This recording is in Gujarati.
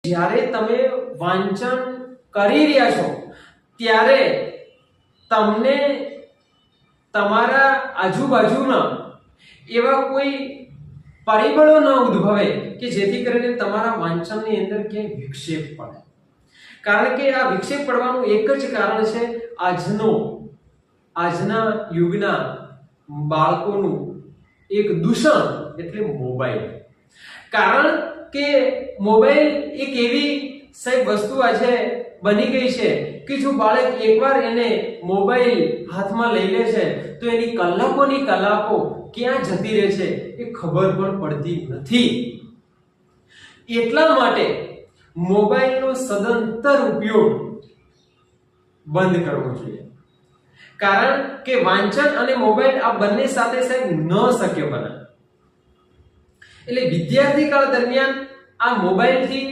જ્યારે તમે વાંચન કરી રહ્યા છો ત્યારે તમને તમારા આજુબાજુના એવા કોઈ પરિબળો ન ઉદ્ભવે કે જેથી કરીને તમારા વાંચનની અંદર ક્યાંય વિક્ષેપ પડે. કારણ કે આ વિક્ષેપ પડવાનું એક જ કારણ છે આજના યુગના બાળકોનું એક દૂષણ એટલે મોબાઈલ. કારણ કે મોબાઈલ એક એવી સાહેબ વસ્તુ આજે બની ગઈ છે કે જો બાળક એકવાર એને મોબાઈલ હાથમાં લઈ લે છે તો એની કલાકોની કલાકો ક્યાં જતી રહે છે એ ખબર પણ પડતી નથી. એટલા માટે મોબાઈલનો સદંતર ઉપયોગ બંધ કરવો જોઈએ. કારણ કે વાંચન અને મોબાઈલ આ બંને સાથે સાહેબ ન શક્ય બને. એટલે વિદ્યાર્થી કાળ દરમિયાન આ મોબાઈલથી